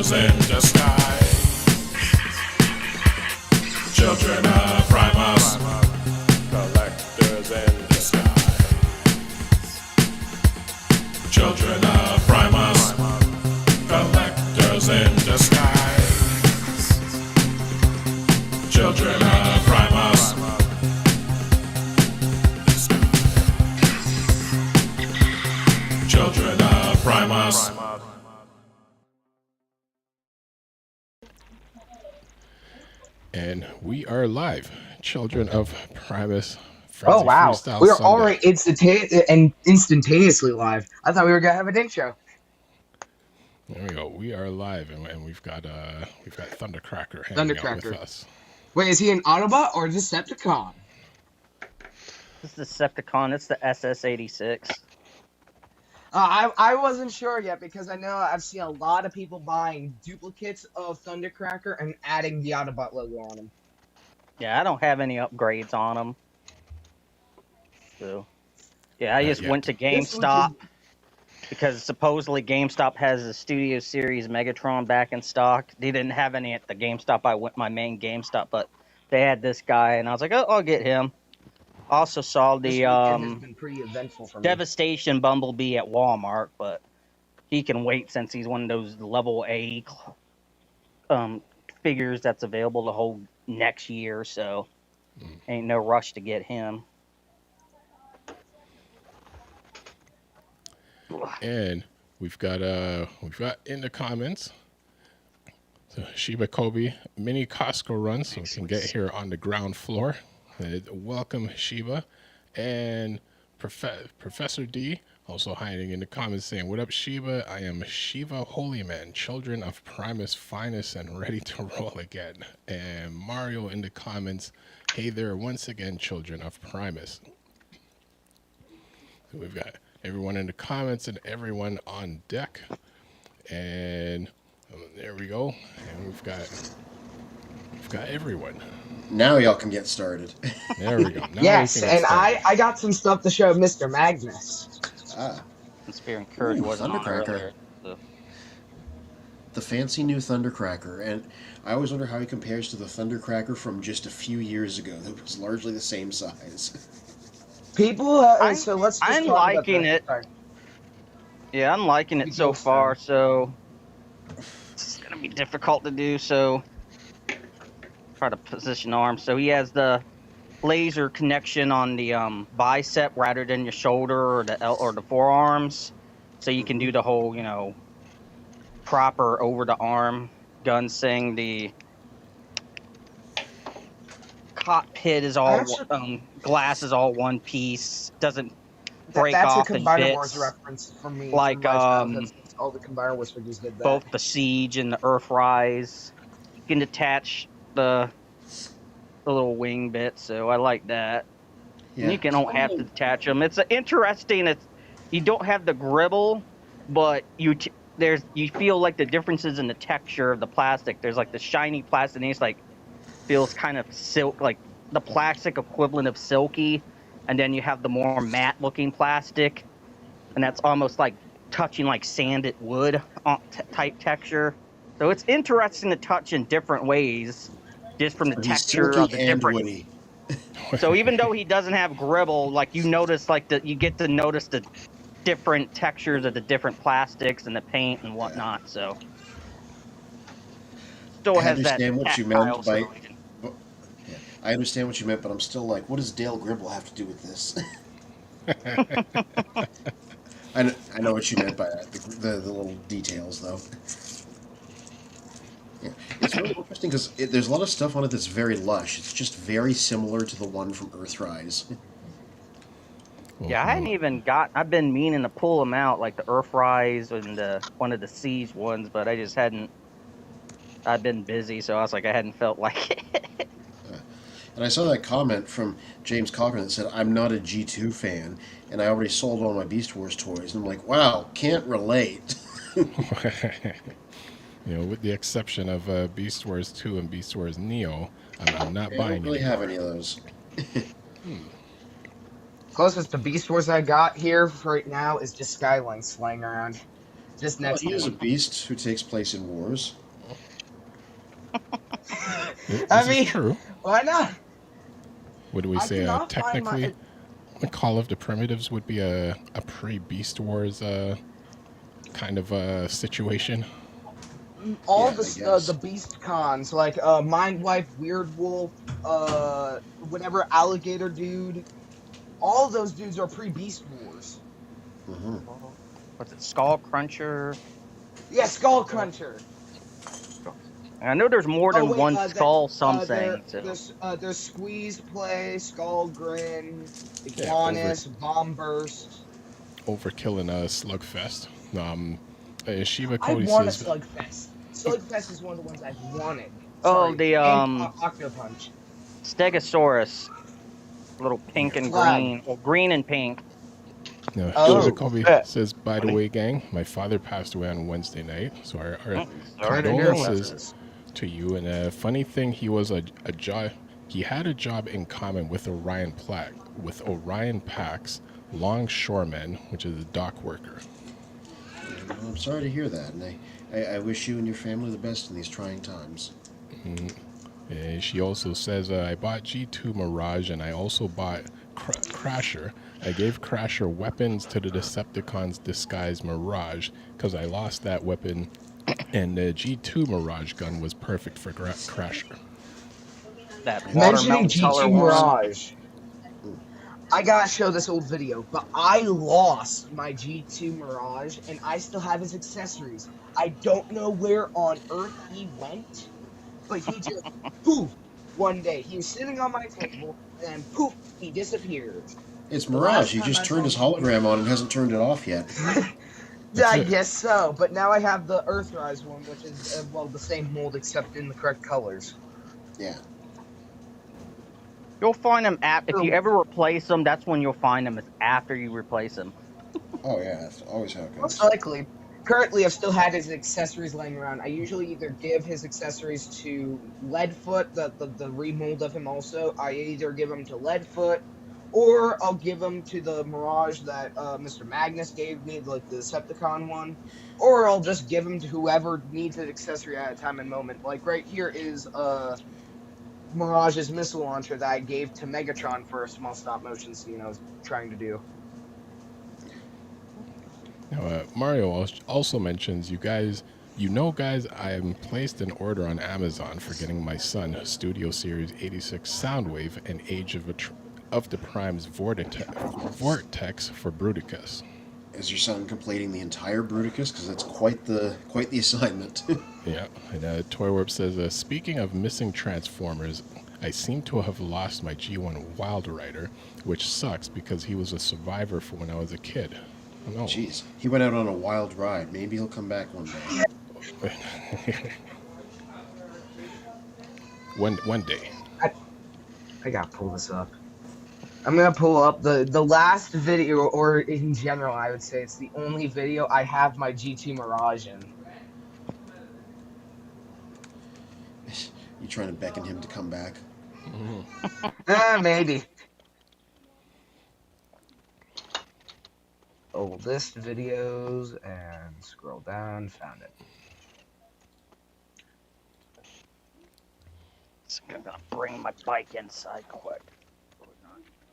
collectors in disguise. Children of Primus, collectors in disguise. Children of Primus, collectors in disguise. Children of Primus. Children of Primus. And we are live. Children of Primus. Oh wow, Freestyle we are Sunday. already instantaneously live. I thought we were gonna have an intro. There we go. We are live, and we've got Thundercracker hanging out with us. Wait, is he an Autobot or a Decepticon? This is Decepticon. It's the SS86. I wasn't sure yet because I know I've seen a lot of people buying duplicates of Thundercracker and adding the Autobot logo on them. Yeah, I don't have any upgrades on them. So, yeah, I just went to GameStop because supposedly GameStop has the Studio Series Megatron back in stock. They didn't have any at the GameStop. I went my main GameStop, but they had this guy, and I was like, oh, I'll get him. Also saw the has been pretty eventful for me. Devastation Bumblebee at Walmart, but he can wait since he's one of those level A figures that's available to hold next year, so ain't no rush to get him. And we've got in the comments, so Shiba Kobe mini Costco run, so we can get here on the ground floor. Welcome, Shiba. And Professor D also hiding in the comments saying, what up, Shiba? I am Shiva Holyman, Children of Primus finest and ready to roll again. And Mario in the comments, hey there once again, Children of Primus. So we've got everyone in the comments and everyone on deck. And there we go. And we've got everyone. Now y'all can get started. There we go. Now yes, and I got some stuff to show Mr. Magnus. Spirit and Courage wasn't on earlier. So. The fancy new Thundercracker, and I always wonder how he compares to the Thundercracker from just a few years ago that was largely the same size. People, so let's just I'm talk liking about it. Yeah, I'm liking it so far, so it's going to be difficult to do, so try to position arms. So he has the laser connection on the bicep rather than your shoulder or the forearms, so you can do the whole, proper over the arm gun thing. The cockpit is all glass is all one piece, doesn't break off in bits. That's a Combiner Wars reference for me. Like all the Combiner Wars figures did that. Both the Siege and the Earthrise. You can detach the little wing bit, so I like that. Yeah. And you don't have to detach them. It's interesting. You don't have the gribble, but you feel like the differences in the texture of the plastic. There's like the shiny plastic, and it's like feels kind of silk, like the plastic equivalent of silky, and then you have the more matte looking plastic, and that's almost like touching like sanded wood type texture. So it's interesting to touch in different ways, just from the texture of the different. So even though he doesn't have gribble, like you notice, you get to notice the different textures of the different plastics and the paint and whatnot. So still has that. I understand what you meant by. I understand what you meant, but I'm still like, what does Dale Gribble have to do with this? I know what you meant by that. The little details, though. Yeah. It's really interesting because there's a lot of stuff on it that's very lush. It's just very similar to the one from Earthrise. Yeah, I hadn't even I've been meaning to pull them out, like the Earthrise and one of the Siege ones, but I just hadn't. I've been busy, so I was like, I hadn't felt like it. And I saw that comment from James Cochran that said, I'm not a G2 fan, and I already sold all my Beast Wars toys. And I'm like, wow, can't relate. With the exception of Beast Wars 2 and Beast Wars Neo, I'm not buying I don't really have any of those. Closest to Beast Wars I got here right now is just Skylines flying around. Just Well, next he to is a him. beast who takes place in wars. This I is mean, true. why not? What do we I say? cannot find my. Technically, Call of the Primitives would be a pre-Beast Wars kind of situation. All Yeah, I guess. the beast cons like Mind Wipe, Weird Wolf, whatever alligator dude, all those dudes are pre Beast Wars. Hmm. What's it? Skull Cruncher. Yeah, Skull Cruncher. I know there's more Oh than wait, one skull. Some saying so. there's Squeeze Play, Skull Grin, Yeah, Iguanus, Bomb Burst. overkill in a slugfest. Shiva I Cody want a says, Slugfest. Slugfest is one of the ones I've wanted. Oh, Sorry, the and Octopunch. Stegosaurus, little pink and Flag. green, or green and pink. no, Oh, Shiva Kobe shit. says, by the way, gang, my father passed away on Wednesday night, so our Sorry to hear condolences this. to you. And a funny thing, he was he had a job in common with Orion Pax, longshoreman, which is a dock worker. Well, I'm sorry to hear that, and I wish you and your family the best in these trying times. And she also says, I bought G2 Mirage and I also bought Crasher. I gave Crasher weapons to the Decepticons disguised Mirage because I lost that weapon, and the G2 Mirage gun was perfect for Crasher. That Mentioning watermelon color G2 one. Mirage, I gotta show this old video, but I lost my G2 Mirage and I still have his accessories. I don't know where on earth he went, but he just poof one day. He was sitting on my table and then poof, he disappeared. It's The Mirage. last He time just I turned his saw him- hologram on and hasn't turned it off yet. That's I it. guess so, but now I have the Earthrise one, which is well the same mold except in the correct colors. Yeah. You'll find them if you ever replace them. That's when you'll find them. Is after you replace them. Oh yeah, that's always how it goes. Most likely. Currently, I've still had his accessories laying around. I usually either give his accessories to Leadfoot, the remold of him also. I either give them to Leadfoot, or I'll give them to the Mirage that Mr. Magnus gave me, like the Decepticon one. Or I'll just give them to whoever needs an accessory at a time and moment. Like right here is Mirage's missile launcher that I gave to Megatron for a small stop motion scene I was trying to do. Now, Mario also mentions, guys, I placed an order on Amazon for getting my son Studio Series 86 Soundwave and Age of the Prime's Vortex for Bruticus. Is your son completing the entire Bruticus? Because that's quite the assignment. Yeah, and Toywarp says, speaking of missing Transformers, I seem to have lost my G1 Wild Rider, which sucks because he was a survivor for when I was a kid. No. Jeez, he went out on a wild ride. Maybe he'll come back one day. one day. I gotta pull this up. I'm gonna pull up the last video, or in general, I would say it's the only video I have my G2 Mirage in. You trying to beckon him to come back? Maybe. Oldest videos, and scroll down, found it. So I'm gonna bring my bike inside quick.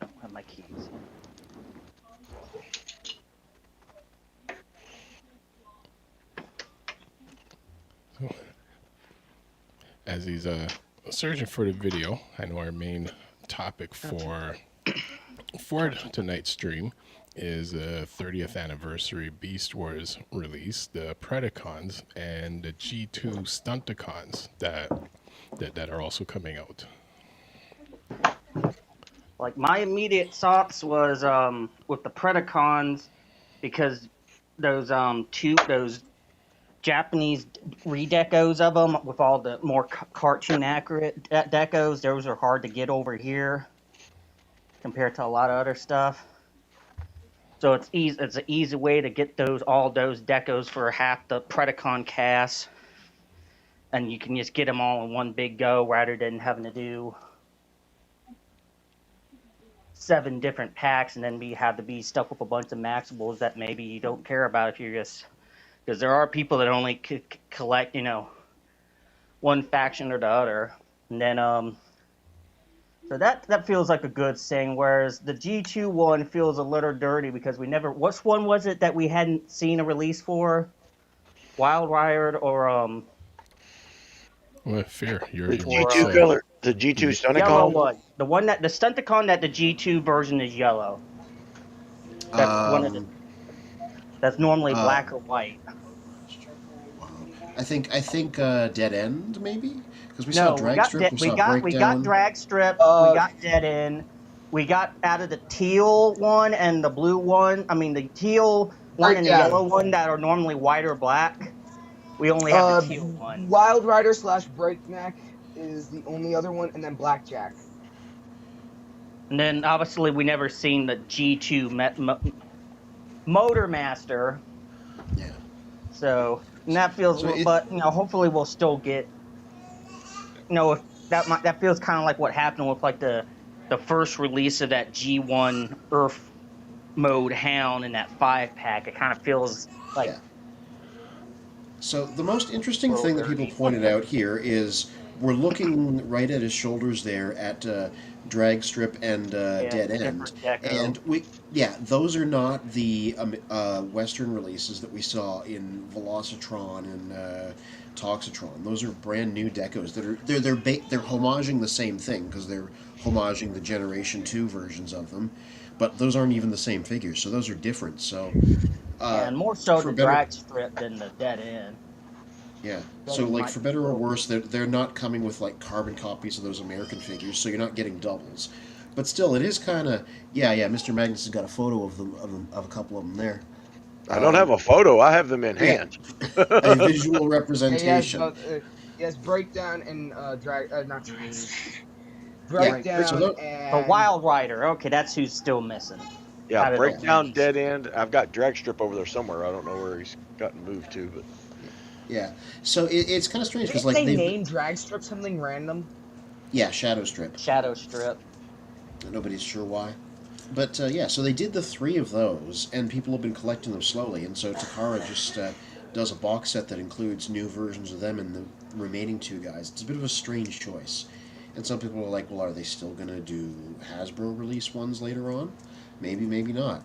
I don't have my keys. As he's searching for the video, I know our main topic for tonight's stream is the 30th anniversary BeastWars release, the Predacons, and the G2 Stunticons that are also coming out. Like my immediate thoughts was with the Predacons, because those Japanese redecos of them with all the more cartoon accurate decos, those are hard to get over here compared to a lot of other stuff. So it's easy. It's an easy way to get all those decos for half the Predacon cast, and you can just get them all in one big go rather than having to do 7 different packs and then have to be stuck with a bunch of maximables that maybe you don't care about if you're just because there are people that only collect, one faction or the other, and then so that feels like a good thing. Whereas the G2 one feels a little dirty because we never. Which one was it that we hadn't seen a release for? Wild Riot or Well, fear. The For, G2 color, the G2 yellow Stunticons. one, the one that the Stunticon that the G2 version is yellow. That's one of the. That's normally black or white. I think Dead End maybe, because we No, saw Drag Strip, we saw got Breakdown. drag strip, Uh, we got dead end, we got out of the teal one and the blue one. I mean the teal one and the Breakdown. yellow one that are normally white or black. We only have the teal one. Wild Rider / Breakneck is the only other one, and then Blackjack. And then obviously we never seen the G2 Motor Master. Yeah. So and that feels, but hopefully we'll still get. If that feels kind of like what happened with like the first release of that G1 Earth mode Hound in that 5-pack. It kind of feels like. Yeah. So the most interesting thing that people pointed out here is we're looking right at his shoulders there at Drag Strip and Dead End, and those are not the Western releases that we saw in Velocitron and Toxitron. Those are brand new decos that are they're homaging the same thing because they're homaging the Generation 2 versions of them, but those aren't even the same figures, so those are different. So and more so the Drag Strip than the Dead End. Yeah, so like for better or worse, they're not coming with like carbon copies of those American figures, so you're not getting doubles. But still, it is kind of Mr. Magnus has got a photo of a couple of them there. I don't have a photo. I have them in hand. A visual representation. Yes, Breakdown and not Drag. Breakdown and the Wild Rider. Okay, that's who's still missing. Yeah, Breakdown, Dead End. I've got Drag Strip over there somewhere. I don't know where he's gotten moved to, but. Yeah, so it's kind of strange because like they named Drag Strip something random. Yeah, Shadow Strip. Shadow Strip. Nobody's sure why, but so they did the 3 of those, and people have been collecting them slowly, and so Takara just does a box set that includes new versions of them and the remaining 2 guys. It's a bit of a strange choice, and some people are like, well, are they still gonna do Hasbro release ones later on? Maybe, maybe not.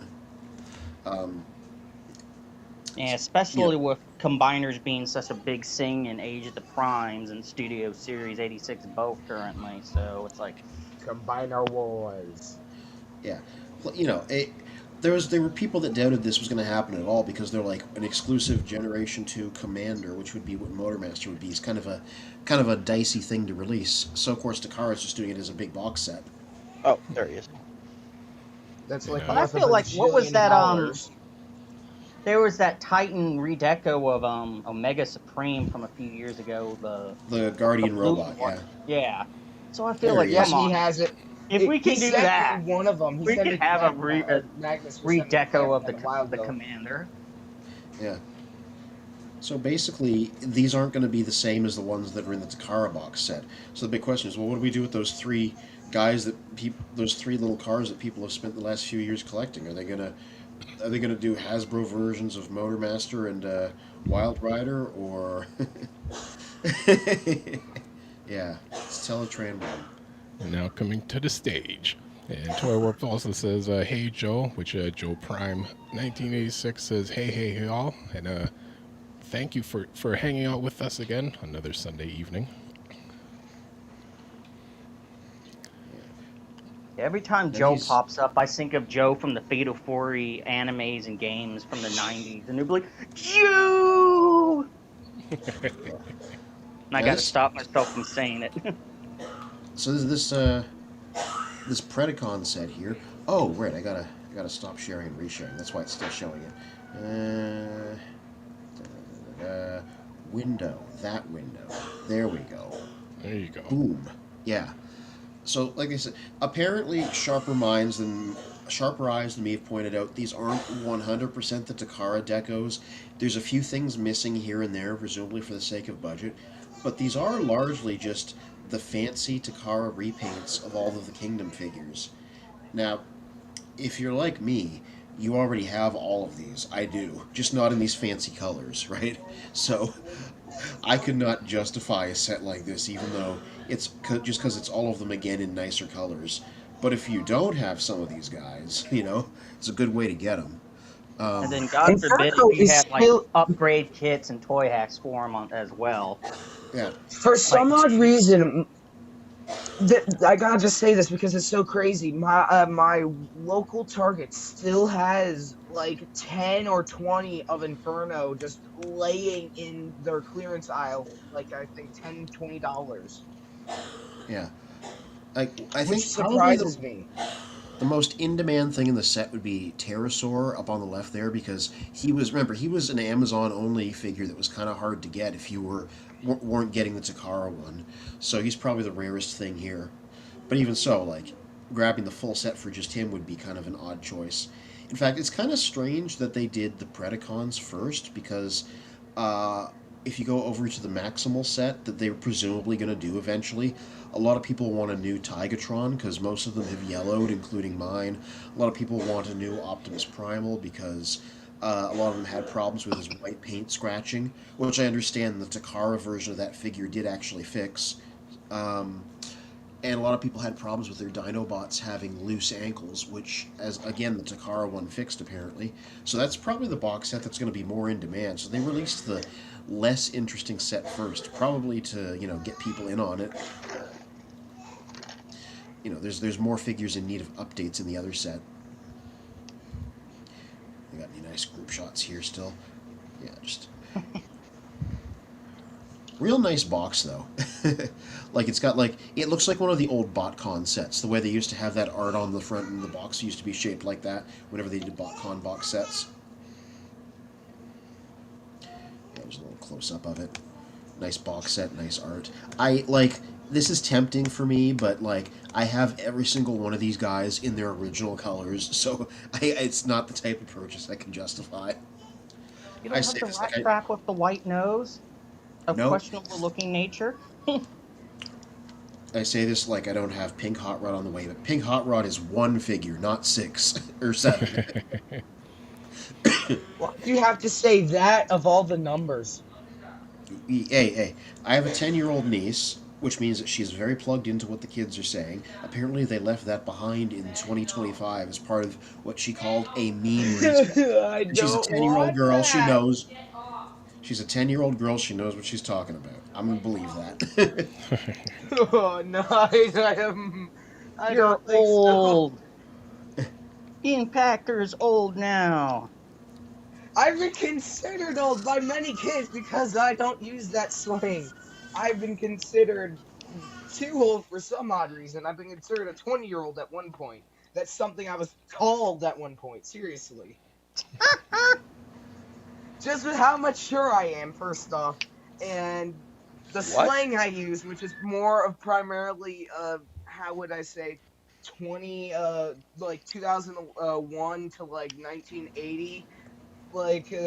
Yeah, especially with combiners being such a big thing in Age of the Primes and Studio Series 86 both currently, so it's like Combiner Wars. Yeah, there were people that doubted this was going to happen at all because they're like an exclusive Generation 2 Commander, which would be what Motormaster would be. It's kind of a dicey thing to release. So of course Takara's just doing it as a big box set. Oh, there he is. That's like. I feel like what was that? There was that Titan redeco of Omega Supreme from a few years ago. The Guardian robot, one. Yeah. So I feel he has it. If we can do that, one of them. We can have a redeco of the Commander. Yeah. So basically, these aren't going to be the same as the ones that are in the Takara box set. So the big question is, well, what do we do with those 3 guys those 3 little cars that people have spent the last few years collecting? Are they gonna do Hasbro versions of Motormaster and Wild Rider, or yeah, it's Teletran 1. And now coming to the stage. And Toy Warp also says, hey Joe, which Joe Prime 1986 says, hey y'all, and thank you for hanging out with us again another Sunday evening. Every time Joe pops up, I think of Joe from the Fatal Fury animes and games from the 90s, and they'll be like, Joe! And I gotta stop myself from saying it. So this Predacon set here. Oh, right, I gotta stop sharing and resharing. That's why it's still showing it. Window, that window. There we go. There you go. Boom. Yeah. So, like I said, apparently sharper eyes than me have pointed out these aren't 100% the Takara decos. There's a few things missing here and there, presumably for the sake of budget, but these are largely just the fancy Takara repaints of all of the Kingdom figures. Now, if you're like me, you already have all of these. I do, just not in these fancy colors, right? So I could not justify a set like this, even though it's just because it's all of them again in nicer colors. But if you don't have some of these guys, it's a good way to get them. And then, God And forbid, Furco if you is have like still, upgrade kits and toy hacks for them as well. Yeah. for some odd reason, I gotta just say this because it's so crazy. My local Target still has like 10 or 20 of Inferno just laying in their clearance aisle, like I think $10-$20, Yeah. I which think probably surprises me. the most in-demand thing in the set would be Pterosaur up on the left there, because he was an Amazon-only figure that was kind of hard to get if you weren't getting the Takara one. So he's probably the rarest thing here. But even so, like, grabbing the full set for just him would be kind of an odd choice. In fact, it's kind of strange that they did the Predacons first, because if you go over to the Maximal set that they were presumably going to do eventually, a lot of people want a new Tigatron because most of them have yellowed, including mine. A lot of people want a new Optimus Primal because a lot of them had problems with his white paint scratching, which I understand the Takara version of that figure did actually fix. And a lot of people had problems with their Dinobots having loose ankles, which, as again, the Takara one fixed apparently. So that's probably the box set that's going to be more in demand. So they released the less interesting set first, probably to get people in on it. There's more figures in need of updates in the other set. We got any nice group shots here still. Yeah, just real nice box though. Like it's got it looks like one of the old BotCon sets. The way they used to have that art on the front and the box used to be shaped like that whenever they did BotCon box sets. Yeah, there's a little close up of it. Nice box set, nice art. This is tempting for me, but I have every single one of these guys in their original colors, so it's not the type of purchase I can justify. You don't have the rat trap with the white nose of Nope. questionable looking nature. I say this like I don't have Pink Hot Rod on the way, but Pink Hot Rod is one figure, not 6 or 7. Why do you have to say that of all the numbers? Hey, I have a 10-year-old niece, which means that she's very plugged into what the kids are saying. Apparently, they left that behind in 2025 as part of what she called a meme reset. She's a 10-year-old girl. She knows. She's a 10-year-old girl. She knows what she's talking about. I'm gonna believe that. Oh no, I You're don't think old. Ian Packer's old now. I've been considered old by many kids because I don't use that slang. I've been considered too old for some odd reason. I've been considered a 20-year-old at one point. That's something I was called at one point. Seriously. Just with how mature I am, first off, and the slang I use, which is more of primarily, how would I say, 2001 to 1980.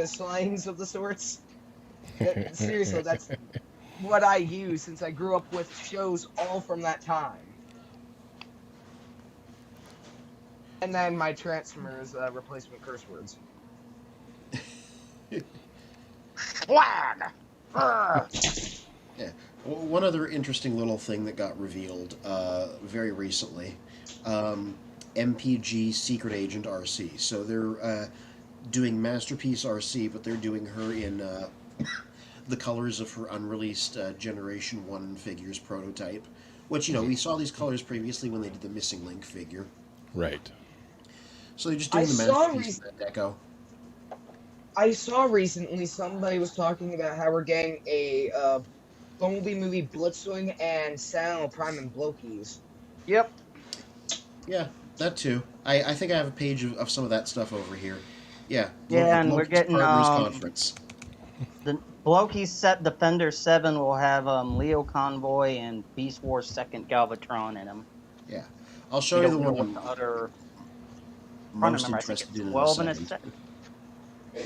Slangs of the sorts. Seriously, that's what I use since I grew up with shows all from that time. And then my Transformers replacement curse words. Swag! Yeah. One other interesting little thing that got revealed very recently, MPG Secret Agent RC. So they're doing Masterpiece RC, but they're doing her in the colors of her unreleased Generation 1 figures prototype, which, we saw these colors previously when they did the Missing Link figure. Right. So they're just doing the Masterpiece deco. I saw recently somebody was talking about how we're getting a Bumblebee movie Blitzwing and Children of Primus and Blokies. Yep. Yeah, that too. I think I have a page of some of that stuff over here. Yeah. Yeah, and we're getting conference. The Blokies set Defender 7 will have Leo Convoy and Beast Wars 2nd Galvatron in them. Yeah. I'll show you the one I'm most interested in. 12 in a set.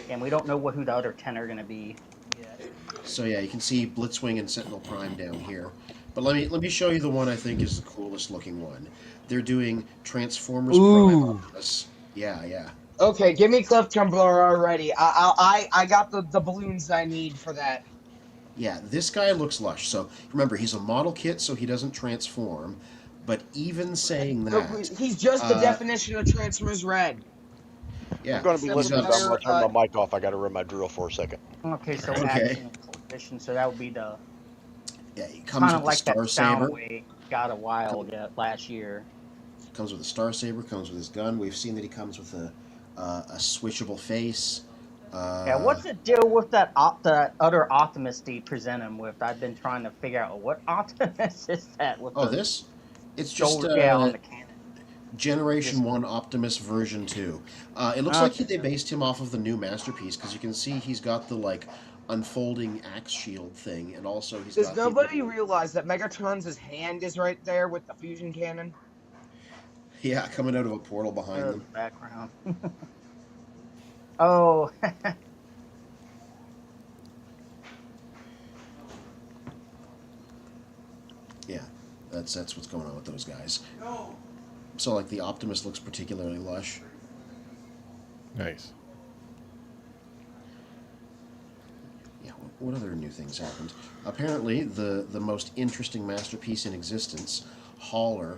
And we don't know who the other 10 are going to be yet. So yeah, you can see Blitzwing and Sentinel Prime down here. But let me show you the one I think is the coolest looking one. They're doing Transformers Prime Optimus. Yeah. Okay, give me Cliff Tumbler already. I got the balloons I need for that. Yeah, this guy looks lush. So remember, he's a model kit, so he doesn't transform. But even saying So that, he's just the uh, definition of Transformers Red. I'm yeah, going to be Except with he's listening, but got I'm going better. to turn my mic off. I got to run my drill for a second. Okay, so okay. action and coalition. So that would be the Yeah, he comes kind with of the like that Star Saber. sound we got a while ago last year. Comes with a Star Saber. Comes with his gun. We've seen that he comes with a switchable face. Yeah, what's the deal with that that other Optimus they present him with? I've been trying to figure out what Optimus is that with Oh, the this? It's just shoulder, yeah, on the cannon. Generation Just 1 Optimus version 2. It looks like okay. they based him off of the new Masterpiece, because you can see he's got the, like, unfolding axe shield thing, and also he's Does got nobody the... realize that Megatron's hand is right there with the fusion cannon? Yeah, coming out of a portal behind The them. background. Oh, Yeah, that's what's going on with those guys. So, like, the Optimus looks particularly lush. Nice. Yeah, what other new things happened? Apparently, the most interesting masterpiece in existence, Hauler,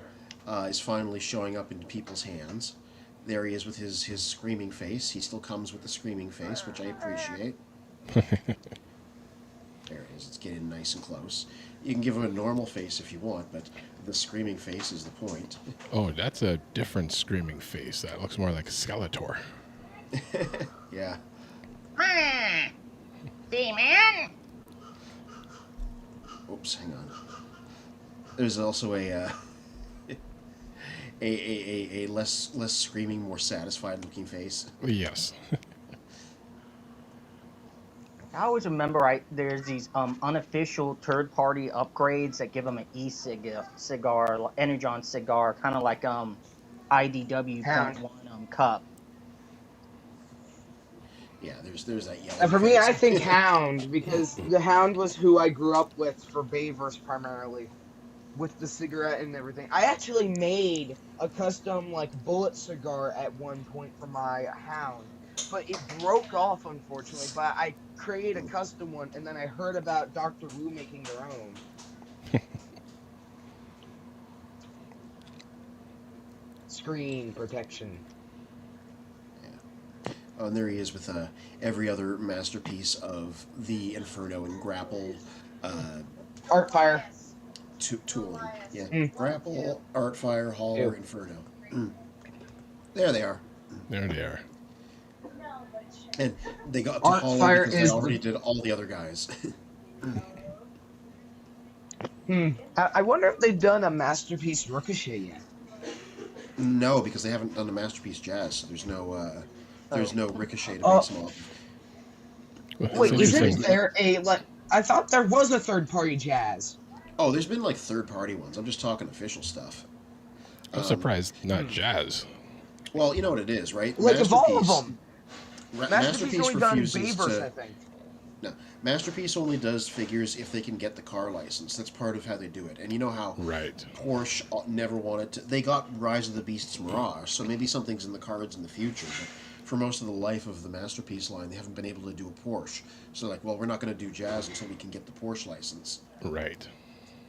is finally showing up in people's hands. There he is with his screaming face. He still comes with the screaming face, which I appreciate. There it is. It's getting nice and close. You can give him a normal face if you want, but the screaming face is the point. Oh, that's a different screaming face. That looks more like Skeletor. Yeah. D-Man. Oops, hang on. There's also a less screaming, more satisfied looking face. Yes. I always remember there's these unofficial third-party upgrades that give them an cigar, Energon cigar, kind of like IDW Hound. .1 cup. Yeah, there's that yellow. And for me, face. I think Hound, because the Hound was who I grew up with for Bayverse primarily, with the cigarette and everything. I actually made a custom like bullet cigar at one point for my Hound, but it broke off unfortunately. But I created a custom one, and then I heard about Dr. Wu making their own. Screen protection. Oh, and there he is with every other masterpiece of the Inferno and Grapple Artfire. tooling. Yeah, Mm. Grapple, Artfire, Hauler, Ew. Inferno. There they are. There they are. And they got to Artfire Hauler because they is already did all the other guys. I wonder if they've done a Masterpiece Ricochet yet. No, because they haven't done the Masterpiece Jazz, so there's no Ricochet to Oh. base them off. Well, Wait, it's isn't interesting. there a like? I thought there was a third-party Jazz. Oh, there's been like third-party ones. I'm just talking official stuff. I'm surprised not Jazz. Well, you know what it is, right? Like of all of them. Masterpiece only done refuses Bayverse, to. I think. No, Masterpiece only does figures if they can get the car license. That's part of how they do it. And you know how Right. Porsche never wanted to. They got Rise of the Beasts Mirage, so maybe something's in the cards in the future. But for most of the life of the Masterpiece line, they haven't been able to do a Porsche. So like, well, we're not going to do Jazz until we can get the Porsche license. Right.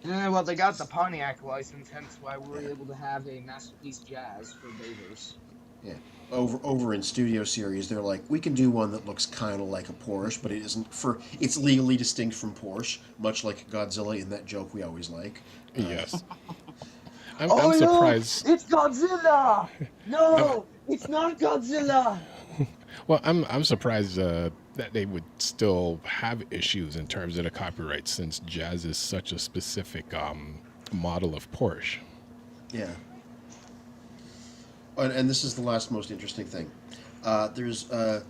Yeah, well, they got the Pontiac license, hence why we were able to have a Masterpiece Jazz for Bayverse. Yeah. Over in Studio Series, they're like, we can do one that looks kind of like a Porsche, but it isn't it's legally distinct from Porsche, much like Godzilla in that joke we always like. Yes. I'm Oh no! surprised. It's Godzilla! No, it's not Godzilla. Well, I'm surprised that they would still have issues in terms of the copyright, since Jazz is such a specific model of Porsche. Yeah. And this is the last most interesting thing. There's a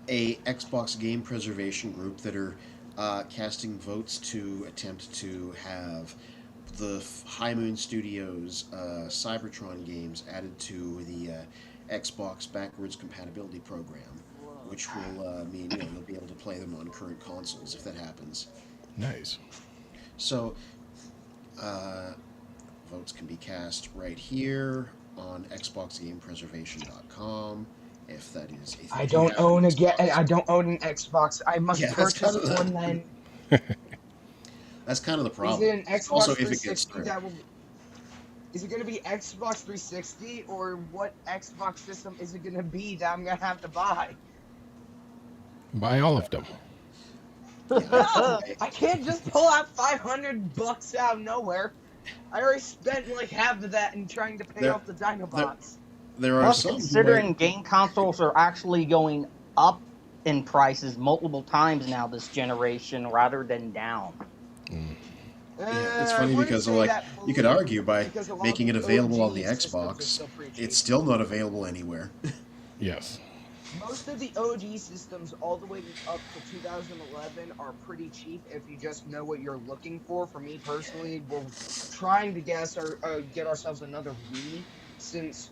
Xbox game preservation group that are casting votes to attempt to have the High Moon Studios Cybertron games added to the Xbox backwards compatibility program, which will mean they'll be able to play them on current consoles if that happens. Nice. So votes can be cast right here on xboxgamepreservation.com, if that is a thing. I don't own an Xbox. I must purchase one then. That's kind of the problem. Is it an Xbox also, 360 that will? Is it going to be Xbox 360, or what Xbox system is it going to be that I'm going to have to buy? Buy all of them. No, I can't just pull out $500 out of nowhere. I already spent like half of that in trying to pay off the Dinobots. There are Plus, some considering game consoles are actually going up in prices multiple times now this generation rather than down. Yeah, it's funny because you could argue by making it available on the Xbox, it's still not available anywhere. Yes. Most of the OG systems all the way up to 2011 are pretty cheap if you just know what you're looking for. For me personally, we're trying to get ourselves another Wii, since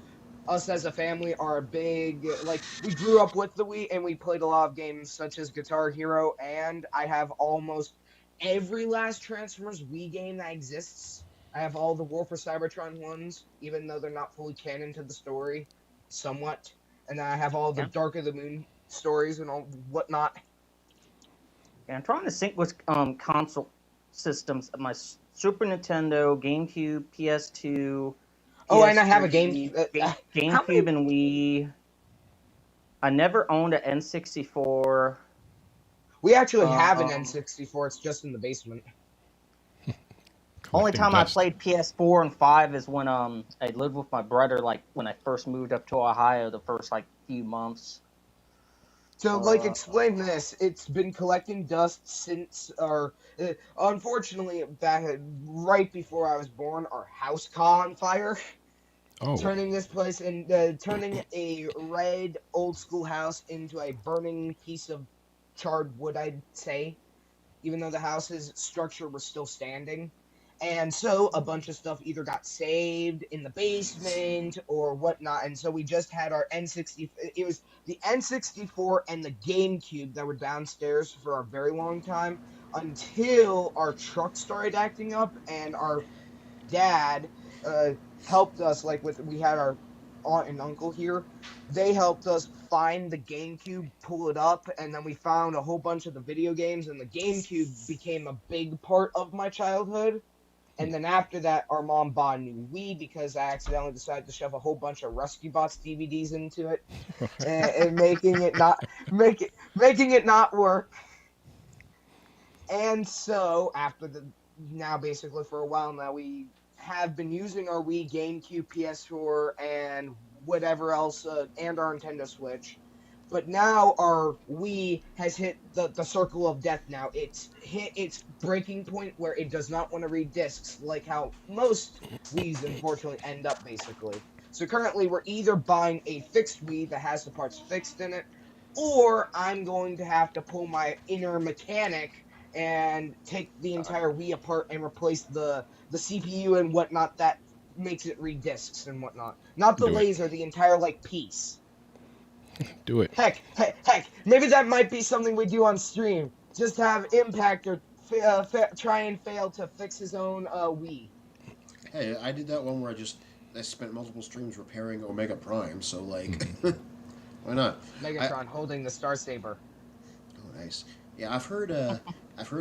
us as a family are a big, we grew up with the Wii and we played a lot of games such as Guitar Hero, and I have almost every last Transformers Wii game that exists. I have all the War for Cybertron ones, even though they're not fully canon to the story, somewhat. And then I have all the Dark of the Moon stories and all whatnot. Yeah, I'm trying to sync with console systems. My Super Nintendo, GameCube, PS2. Oh, and I have a GameCube and Wii. I never owned an N64. We actually have an N64. It's just in the basement. Only time I played PS4 and 5 is when I lived with my brother, when I first moved up to Ohio the first few months. So explain this. It's been collecting dust since unfortunately right before I was born, our house caught on fire. Oh. Turning this place and turning a red old school house into a burning piece of charred wood, I'd say, even though the house's structure was still standing. And so a bunch of stuff either got saved in the basement or whatnot. And so we just had our N64. It was the N64 and the GameCube that were downstairs for a very long time until our truck started acting up, and our dad helped us. We had our aunt and uncle here. They helped us find the GameCube, pull it up, and then we found a whole bunch of the video games, and the GameCube became a big part of my childhood. And then after that, our mom bought a new Wii because I accidentally decided to shove a whole bunch of Rescue Bots DVDs into it, and making it not work. And so now basically for a while now, we have been using our Wii, GameCube, PS4, and whatever else, and our Nintendo Switch. But now our Wii has hit the circle of death now. It's hit its breaking point where it does not want to read discs, like how most Wiis unfortunately end up, basically. So currently we're either buying a fixed Wii that has the parts fixed in it, or I'm going to have to pull my inner mechanic and take the entire Wii apart and replace the CPU and whatnot that makes it read discs and whatnot. Not the laser, the entire piece. Do it. Heck, maybe that might be something we do on stream. Just have Impactor try and fail to fix his own Wii. Hey, I did that one where I spent multiple streams repairing Omega Prime, so why not? Megatron holding the Star Saber. Oh, nice. Yeah, I've heard a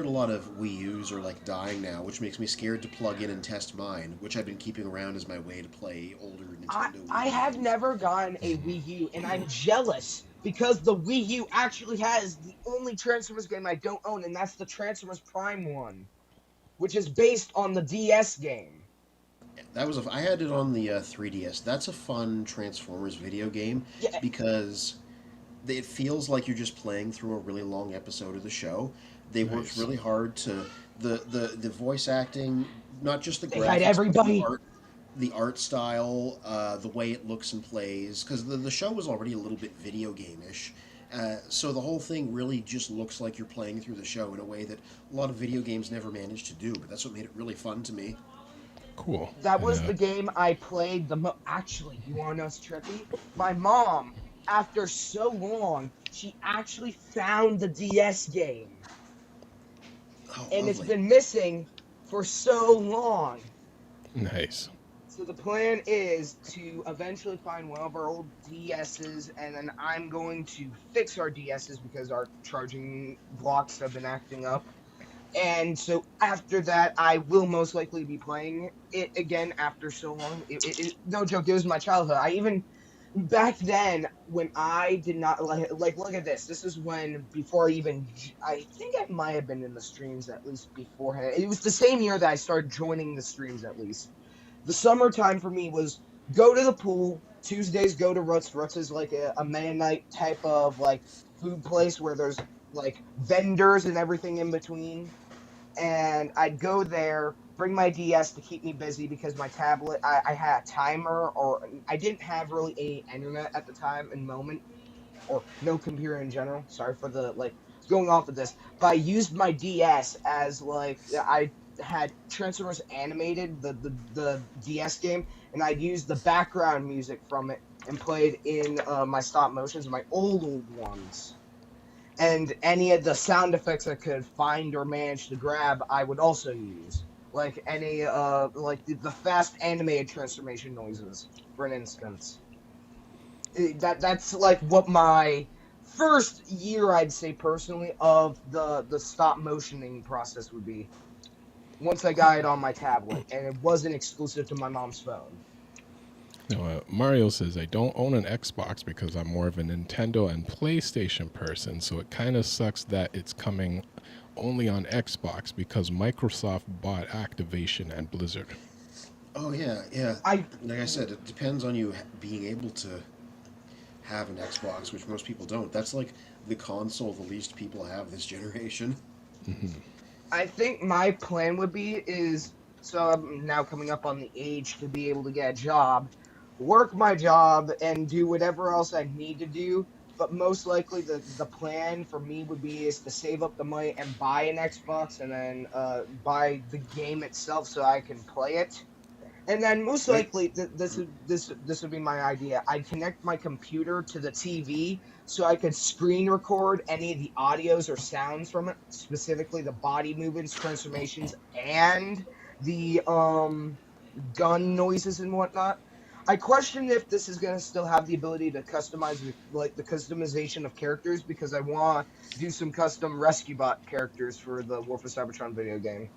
lot of Wii U's are dying now, which makes me scared to plug in and test mine, which I've been keeping around as my way to play older Nintendo Wii. I have never gotten a Wii U, and I'm jealous because the Wii U actually has the only Transformers game I don't own, and that's the Transformers Prime one, which is based on the DS game. I had it on the 3DS. That's a fun Transformers video game because it feels like you're just playing through a really long episode of the show. They worked really hard to the voice acting, not just the graphics, everybody. The art style, the way it looks and plays, because the show was already a little bit video game-ish. So the whole thing really just looks like you're playing through the show in a way that a lot of video games never managed to do, but that's what made it really fun to me. Cool. That was the game I played the most. Actually, you want to know what's trippy? My mom, after so long, she actually found the DS game. Oh, and lovely. It's been missing for so long. Nice. So the plan is to eventually find one of our old DSs, and then I'm going to fix our DSs because our charging blocks have been acting up. And so after that, I will most likely be playing it again after so long. No joke, it was my childhood. I even back then when I did not like look at this. This is when before I think I might have been in the streams at least beforehand. It was the same year that I started joining the streams at least. The summertime for me was go to the pool. Tuesdays go to Ruts. Ruts is like a Mennonite type of like food place where there's like vendors and everything in between. And I'd go there, bring my DS to keep me busy because my tablet, I had a timer, or I didn't have really any internet at the time and moment, or no computer in general. Sorry for the like going off of this, but I used my DS as like I had Transformers Animated, the DS game, and I'd use the background music from it and played in my stop motions, my old ones. And any of the sound effects I could find or manage to grab, I would also use. Like any like the fast animated transformation noises, for an instance. That's like what my first year, I'd say personally, of the stop motioning process would be. Once I got it on my tablet, and it wasn't exclusive to my mom's phone. Mario says, I don't own an Xbox because I'm more of a Nintendo and PlayStation person, so it kind of sucks that it's coming only on Xbox because Microsoft bought Activision and Blizzard. Oh, yeah. Like I said, it depends on you being able to have an Xbox, which most people don't. That's like the console the least people have this generation. Mm-hmm. I think my plan would be so I'm now coming up on the age to be able to get a job, work my job, and do whatever else I need to do. But most likely, the plan for me would be is to save up the money and buy an Xbox, and then buy the game itself so I can play it. And then most likely, this would be my idea. I'd connect my computer to the TV so I could screen record any of the audios or sounds from it, specifically the body movements, transformations, and the gun noises and whatnot. I question if this is going to still have the ability to customize, like the customization of characters, because I want to do some custom rescue bot characters for the War for Cybertron video game.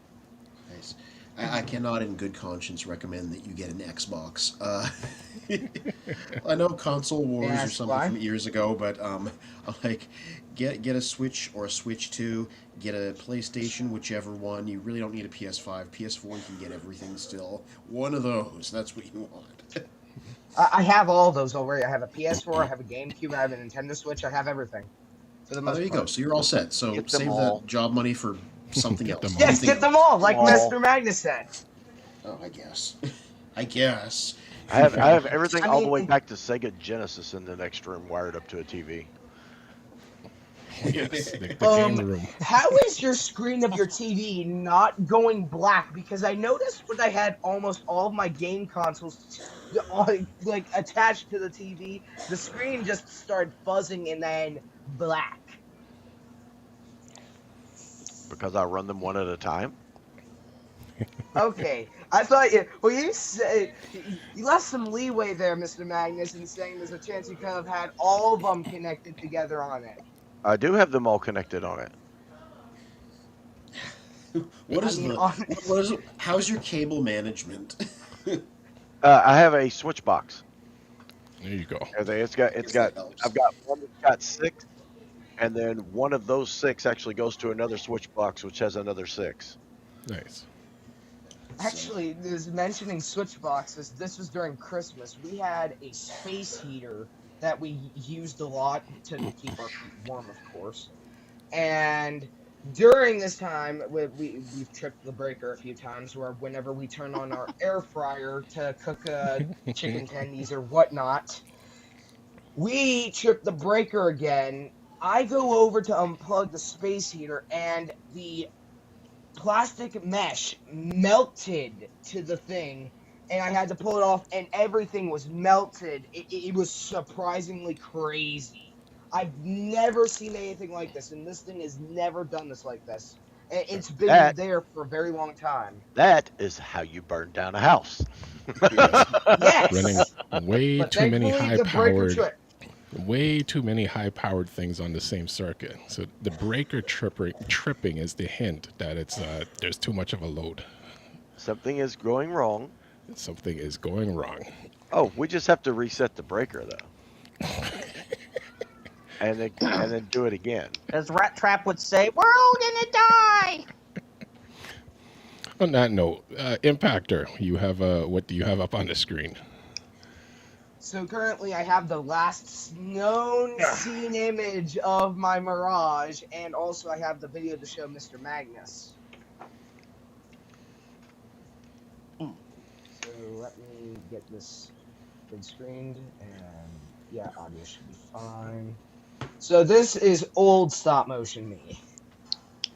Nice. I cannot in good conscience recommend that you get an Xbox. I know console wars or something from years ago, but like get a Switch or a Switch 2, get a PlayStation, whichever one. You really don't need a PS5. PS4, you can get everything still. One of those, that's what you want. I have all those already. I have a PS4, I have a GameCube, I have a Nintendo Switch, I have everything. For the most there you go. So you're all set. So save that job money for something else. Yes, get them all, like Mr. Magnus said. Oh, I guess. I guess. I have everything all the way back to Sega Genesis in the next room wired up to a TV. Yes, the game room. How is your screen of your TV not going black? Because I noticed when I had almost all of my game consoles like attached to the TV, the screen just started fuzzing and then black. Because I run them one at a time. Okay, I thought you said you left some leeway there, Mr. Magnus, in saying there's a chance you could have had all of them connected together on it. I do have them all connected on it. How's your cable management? I have a switch box. There you go. I've got one that's got 6, and then one of those 6 actually goes to another switch box, which has another 6. Nice. Actually, there's mentioning switch boxes. This was during Christmas. We had a space heater that we used a lot to keep our feet warm, of course. And during this time, we've tripped the breaker a few times, where whenever we turn on our air fryer to cook chicken tendies or whatnot, we trip the breaker again. I go over to unplug the space heater, and the plastic mesh melted to the thing, and I had to pull it off, and everything was melted. It was surprisingly crazy. I've never seen anything like this, and this thing has never done this like this. And it's been That- there for a very long time. That is how you burn down a house. Yes. Running way But too many thankfully, the breaker high-powered, way too many high-powered things on the same circuit. So the breaker tripping is the hint that it's there's too much of a load. Something is going wrong. Something is going wrong. Oh, we just have to reset the breaker though, and then do it again. As Rat Trap would say, we're all gonna die. On that note, Impactor, you have what do you have up on the screen? So currently, I have the last known seen image of my Mirage, and also I have the video to show Mr. Magnus. So let me get this big screened, and yeah, audio should be fine. So this is old stop motion me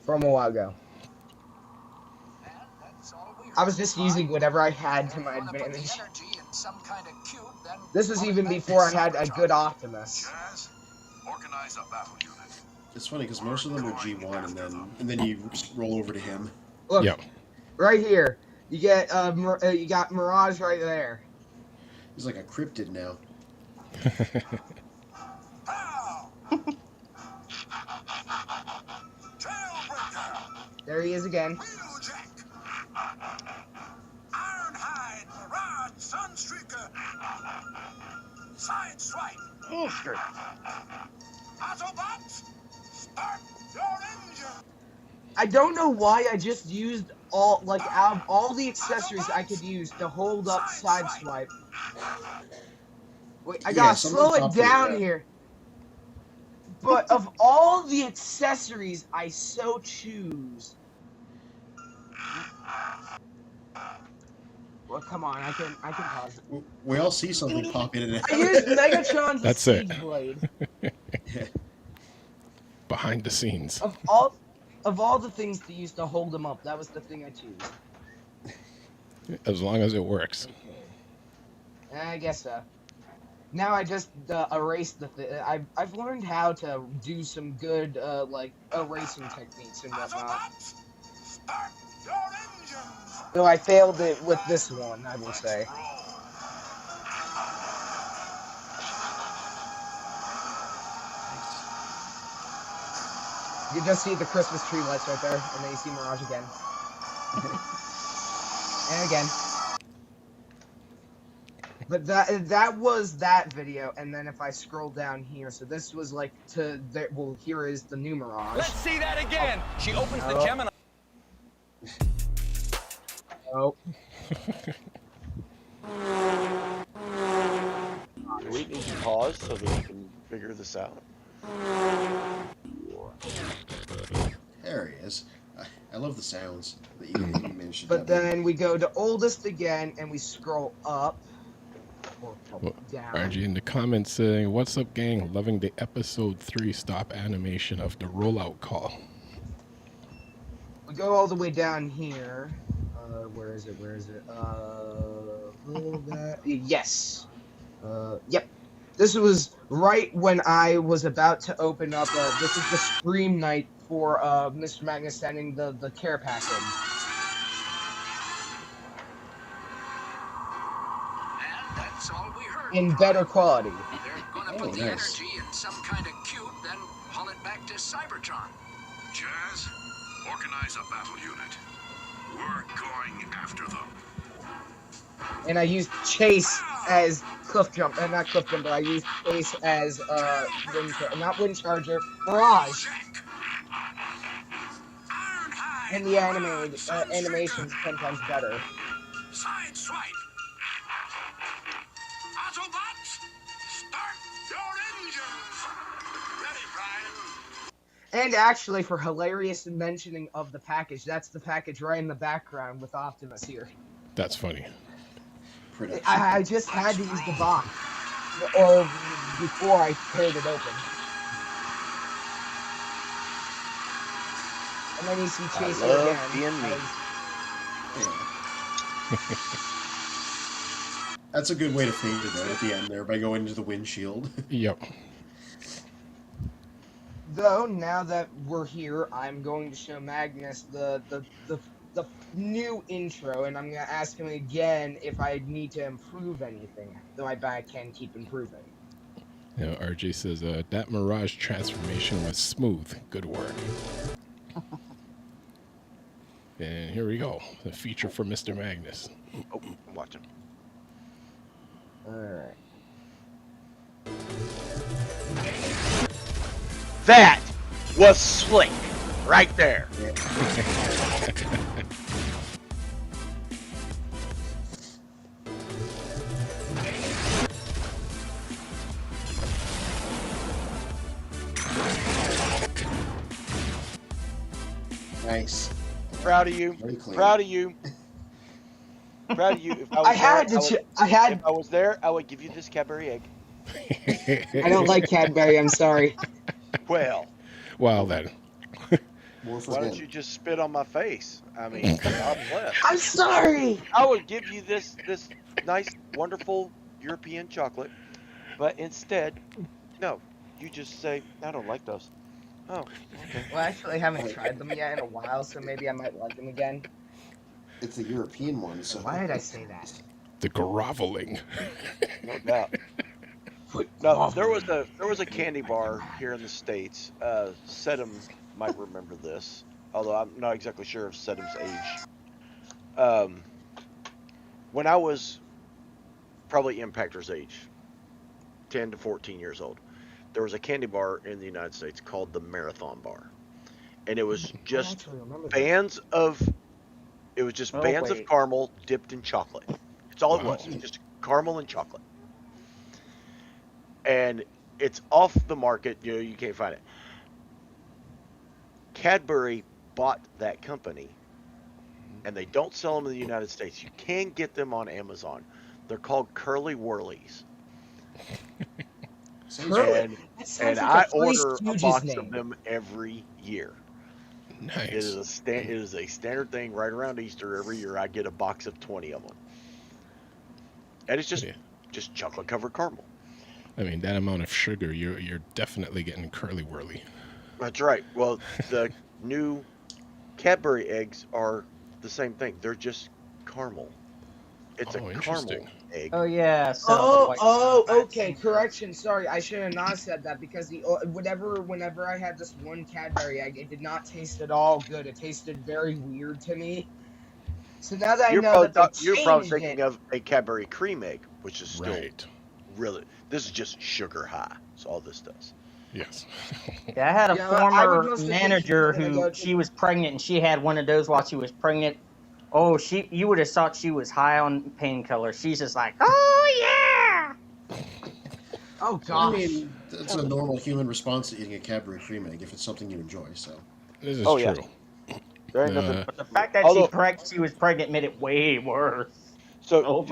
from a while ago. I was just using whatever I had to my advantage. This was even before I had a good Optimus. It's funny because most of them are G1, and then you roll over to him. Look, Yep. right here, you got Mirage right there. He's like a cryptid now. There he is again. Sideswipe. Autobots, start your engine. I don't know why I just used out of all the accessories I could use to hold up Sideswipe. Wait, I gotta slow it down here. But of all the accessories I so choose. Well, come on, I can pause it. We all see something pop in and out. I used Megatron's That's Siege it. Blade. Behind the scenes. Of all the things to use to hold him up, that was the thing I chose. As long as it works. I guess so. Now I just erased the I've learned how to do some good like erasing techniques and whatnot. Though I failed it with this one, I will say. You just see the Christmas tree lights right there, and then you see Mirage again. And again. But that was that video, and then if I scroll down here, so this was like well, here is the new Mirage. Let's see that again. She opens the Gemini. Oh. Do we need to pause so that we can figure this out? There he is. I love the sounds that you mentioned. But then we go to oldest again, and we scroll up. Or down. RG in the comments saying, "What's up, gang? Loving the episode 3 stop animation of the rollout call." We go all the way down here. Where is it? Yes. Yep. This was right when I was about to open up. This is the stream night for Mr. Magnus sending the care package. And that's all we heard. In better quality. They're gonna put the energy in some kind of cube, then haul it back to Cybertron. Jazz, organize a battle unit. We're going after them. And I used Chase as cliff jump, not cliff jump, but I used Chase as not wind charger, Mirage. And the animation's 10 times better. Sideswipe. Autobots, start your engines. Ready, Brian. And actually, for hilarious mentioning of the package, that's the package right in the background with Optimus here. That's funny. I just had to use the box, or before I teared it open. And then you see Chase again. Being me. That's a good way to fade it out at the end there by going into the windshield. Yep. Though now that we're here, I'm going to show Magnus the new intro, and I'm gonna ask him again if I need to improve anything. Though I bet I can keep improving. You know, RJ says that Mirage transformation was smooth. Good work. And here we go. The feature for Mr. Magnus. Oh, I'm watching. All right. That was slick, right there. Nice. Proud of you. Very clean. Proud of you. Proud of you. If I was If I was there, I would give you this Cadbury egg. I don't like Cadbury. I'm sorry. Well, then. More for why don't him. you just spit on my face? I mean, God bless. I'm sorry. I would give you this nice, wonderful European chocolate, but instead, no. You just say, I don't like those. Oh, okay. Well, actually, I haven't tried them yet in a while, so maybe I might like them again. It's a European one, so. Why did I say that? The groveling. No doubt. No, there was a candy bar here in the States. Sedum might remember this, although I'm not exactly sure of Sedum's age. When I was probably Impactor's age, 10 to 14 years old, there was a candy bar in the United States called the Marathon Bar, and it was just bands of of caramel dipped in chocolate. It's all it was, just caramel and chocolate. And it's off the market. You know, you can't find it. Cadbury bought that company, and they don't sell them in the United States. You can get them on Amazon. They're called Curly Whirlies. And I order a box of them every year. Nice. It is a standard thing right around Easter every year. I get a box of 20 of them, and it's just chocolate covered caramel. I mean, that amount of sugar, you're definitely getting curly whirly. That's right. Well, the new Cadbury eggs are the same thing. They're just caramel. It's a caramel egg. Oh yeah. Okay. Correction. Sorry, I should have not said that because whenever I had this one Cadbury egg, it did not taste at all good. It tasted very weird to me. So now that I know that you're probably thinking of a Cadbury cream egg, which is still really. This is just sugar high. That's all this does. Yes. Yeah, I had a former manager who she was pregnant and she had one of those while she was pregnant. Oh, you would have thought she was high on painkillers. She's just like, oh yeah. Oh gosh. I mean, that's a normal human response to eating a Cadbury cream egg if it's something you enjoy. So. This is true. Yeah. But the fact that she was pregnant made it way worse. So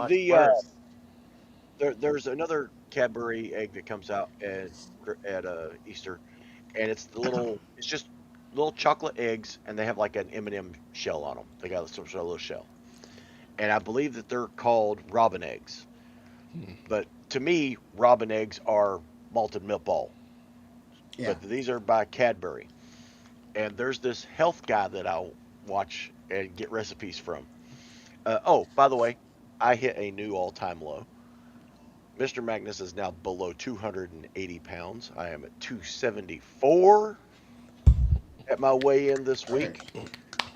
there's another Cadbury egg that comes out at Easter, and it's just little chocolate eggs, and they have like an M&M shell on them. They got some sort of little shell, and I believe that they're called robin eggs. But to me, robin eggs are malted milk ball. Yeah. But these are by Cadbury, and there's this health guy that I'll watch and get recipes from. By the way, I hit a new all-time low. Mr. Magnus is now below 280 pounds. I am at 274 at my weigh-in this week.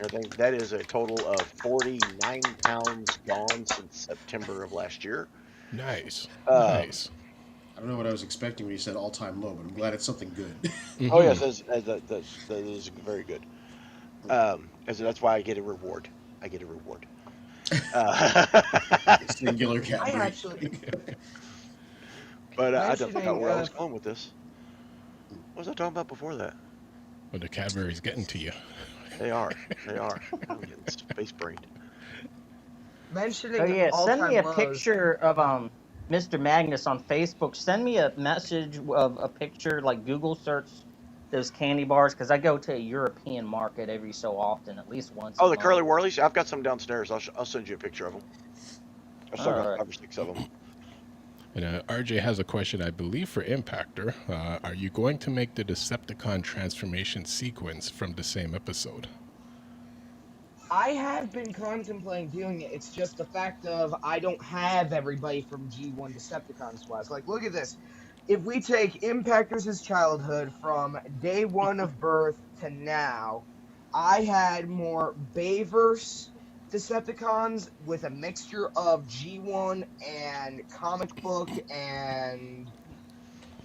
I think that is a total of 49 pounds gone since September of last year. Nice. Nice. I don't know what I was expecting when you said all-time low, but I'm glad it's something good. Oh, yes, that is very good. That's why I get a reward. Singular Cadbury. But I don't know where I was going with this. What was I talking about before that? Well, the Cadbury's getting to you. They are. I'm getting space-brained. Send me a picture of Mr. Magnus on Facebook. Send me a message of a picture, like Google search those candy bars, because I go to a European market every so often, at least once. Oh, the Curly Whirlies? I've got some downstairs. I'll send you a picture of them. I've still got 5 or 6 of them. And RJ has a question, I believe, for Impactor. Are you going to make the Decepticon transformation sequence from the same episode? I have been contemplating doing it. It's just the fact of I don't have everybody from G1 Decepticon squads. Like, look at this. If we take Impactor's childhood from day one of birth to now, I had more Bayverse Decepticons with a mixture of G1 and comic book and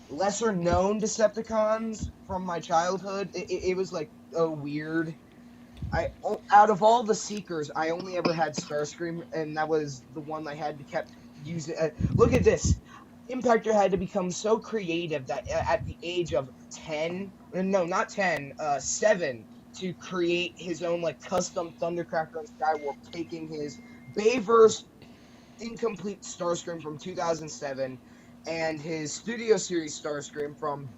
lesser known Decepticons from my childhood. It was like weird. Out of all the Seekers, I only ever had Starscream, and that was the one I had to kept using. Look at this. Impactor had to become so creative that at the age of 10, no, not 10, 7, to create his own like custom Thundercracker and Skywarp, taking his Bayverse incomplete Starscream from 2007 and his Studio Series Starscream from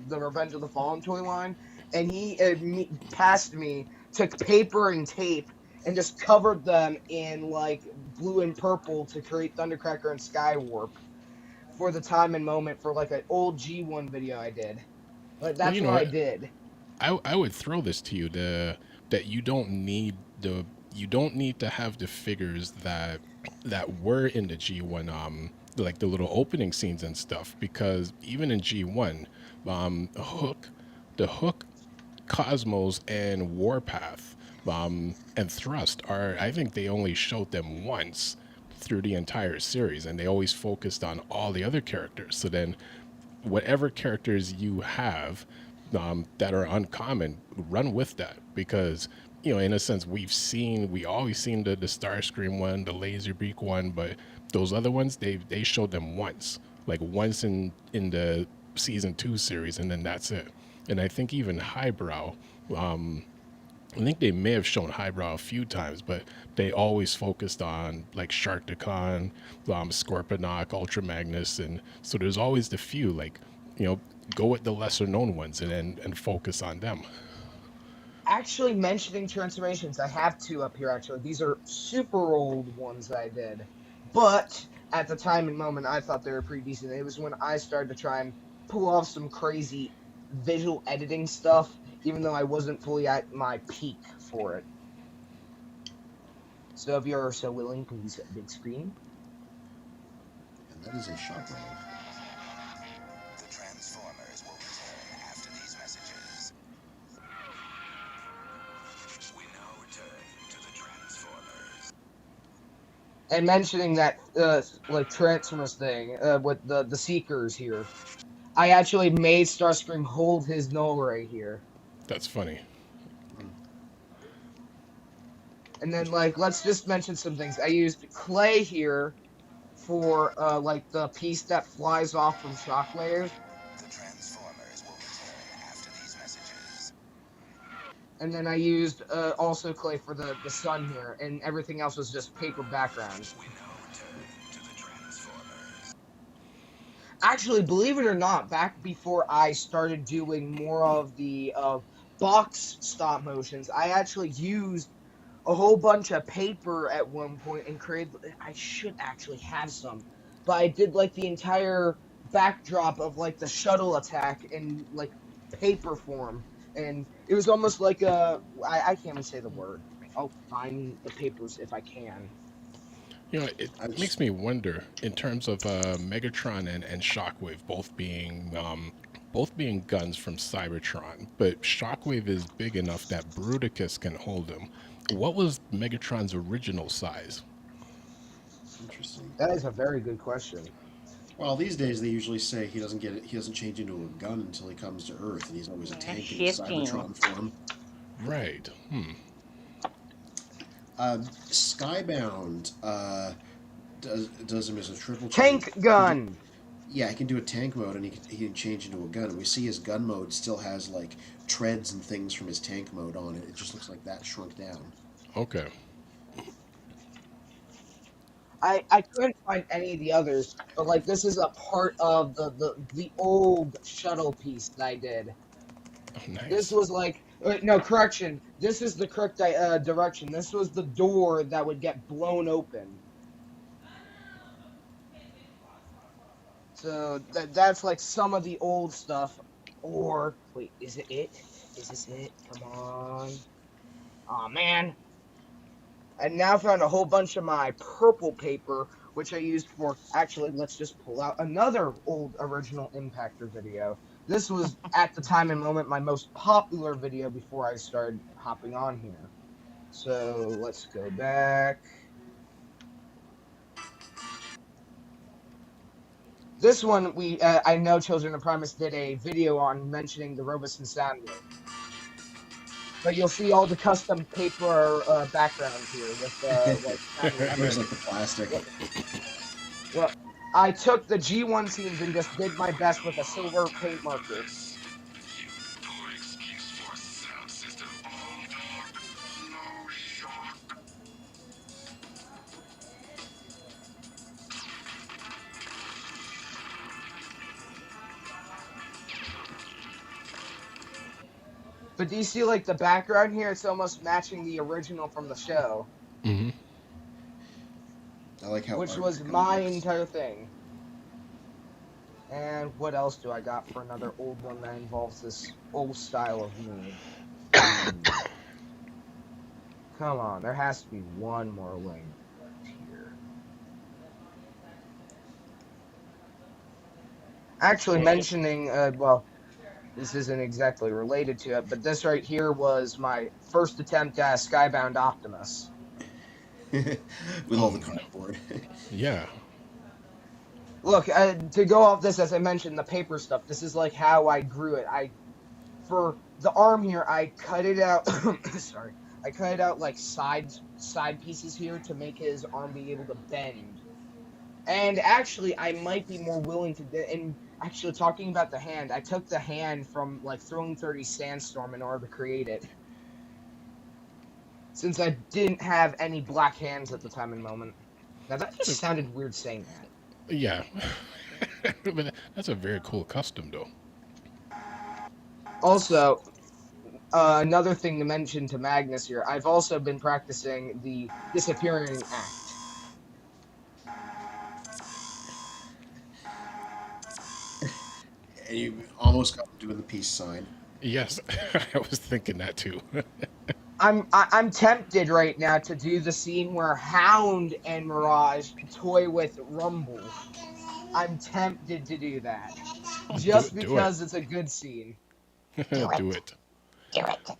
the Revenge of the Fallen toy line, and he passed me, took paper and tape, and just covered them in like blue and purple to create Thundercracker and Skywarp for the time and moment for like an old G1 video I did. Like Well, that's what I did. I would throw this to you, that you don't need to have the figures that were in the G1, like the little opening scenes and stuff, because even in G1, the Hook, Cosmos, and Warpath, and Thrust are, I think they only showed them once through the entire series, and they always focused on all the other characters. So then whatever characters you have that are uncommon, run with that, because in a sense we always seen the Starscream one, the Laserbeak one, but those other ones they showed them once in the season 2 series, and then that's it. And I think even Highbrow, I think they may have shown Highbrow a few times, but they always focused on like Sharkticon, Scorponok, Ultra Magnus, and so there's always the few, like, go with the lesser known ones and focus on them. Actually, mentioning transformations, I have two up here actually. These are super old ones I did, but at the time and moment I thought they were pretty decent. It was when I started to try and pull off some crazy visual editing stuff, even though I wasn't fully at my peak for it. So if you're so willing, please big screen. And that is a shockwave. The Transformers will return after these messages. We now return to the Transformers. And mentioning that like Transformers thing with the Seekers here, I actually made Starscream hold his null ray here. That's funny. And then, like, let's just mention some things. I used clay here for, like, the piece that flies off from Shockwave. The Transformers will return after these messages. And then I used, also clay for the sun here, and everything else was just paper background. We now return to the Transformers. Actually, believe it or not, back before I started doing more of the, box stop motions, I actually used a whole bunch of paper at one point and created. I should actually have some, but I did like the entire backdrop of like the shuttle attack in like paper form, and it was almost like I can't even say the word. I'll find the papers if I can. It makes me wonder in terms of Megatron and Shockwave both being guns from Cybertron, but Shockwave is big enough that Bruticus can hold him. What was Megatron's original size? Interesting. That is a very good question. Well, these days they usually say he doesn't change into a gun until he comes to Earth, and he's always a tank in Cybertron form. Right. Skybound does him as a triple tank gun. Yeah, he can do a tank mode, and he can change into a gun. And we see his gun mode still has like treads and things from his tank mode on it. It just looks like that shrunk down. Okay. I couldn't find any of the others, but like this is a part of the old shuttle piece that I did. Oh, nice. This was like no correction. This is the correct direction. This was the door that would get blown open. So that's like some of the old stuff. Or wait, is it it? Is this it? Come on. Aw, man. I now found a whole bunch of my purple paper, which I used for. Actually, let's just pull out another old original Impactor video. This was at the time and moment my most popular video before I started hopping on here. So let's go back. This one, I know Children of Primus did a video on mentioning the Robeson Soundwave. But you'll see all the custom paper backgrounds here with like Where's like the plastic? Well, I took the G1 scenes and just did my best with a silver paint marker. But do you see like the background here? It's almost matching the original from the show. Mm-hmm. I like how. Which was my entire thing. And what else do I got for another old one that involves this old style of me? Come on, there has to be one more link here. Actually, mentioning, well, this isn't exactly related to it, but this right here was my first attempt at Skybound Optimus. With all the cardboard. Yeah. Look, to go off this, as I mentioned, the paper stuff, this is like how I grew it. For the arm here, I cut it out, sorry, I cut it out like side pieces here to make his arm be able to bend. And actually, I might be more willing to, and actually talking about the hand, I took the hand from like Throwing 30 Sandstorm in order to create it. Since I didn't have any black hands at the time and moment. Now that just sounded weird saying that. Yeah. But that's a very cool custom, though. Also, another thing to mention to Magnus here, I've also been practicing the disappearing act. And you almost got to do the peace sign. Yes, I was thinking that too. I'm tempted right now to do the scene where Hound and Mirage toy with Rumble. I'm tempted to do that. Just because it's a good scene. Do it. Do it. Do it.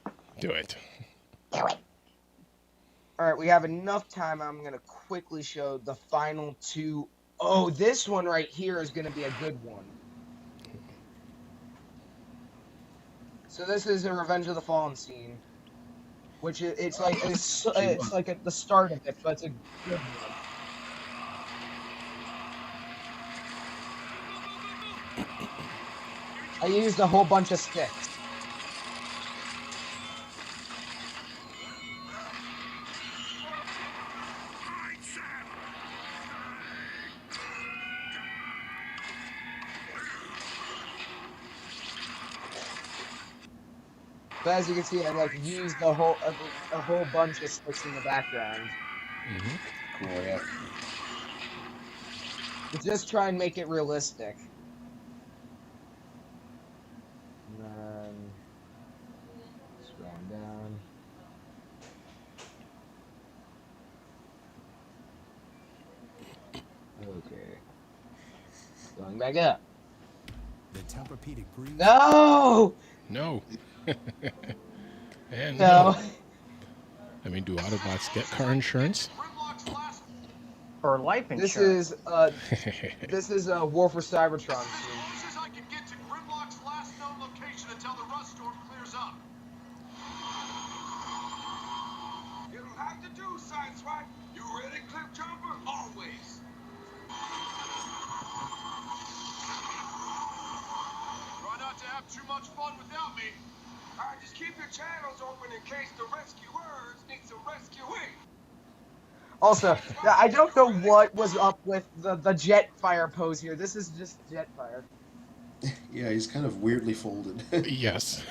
Do it. Alright, we have enough time. I'm going to quickly show the final two. Oh, this one right here is going to be a good one. So this is a Revenge of the Fallen scene. Which it's like at the start of it, but it's a good one. I used a whole bunch of sticks. But as you can see, I like used a whole bunch of sticks in the background. Mm-hmm. Cool, yeah. To just try and make it realistic. And then scrolling down. Okay. Going back up. The Tempur-Pedic breeze. No! No. And No. I mean, do Autobots get car insurance? Or life insurance. This is a War for Cybertron scene. I can get to Grimlock's last known location until the rust storm clears up. It'll have to do, Sideswipe. You ready, Cliffjumper? Always. Try not to have too much fun without me. All right, just keep your channels open in case the rescuers need some rescuing. Also, I don't know what was up with the Jetfire pose here. This is just Jetfire. Yeah, he's kind of weirdly folded. Yes.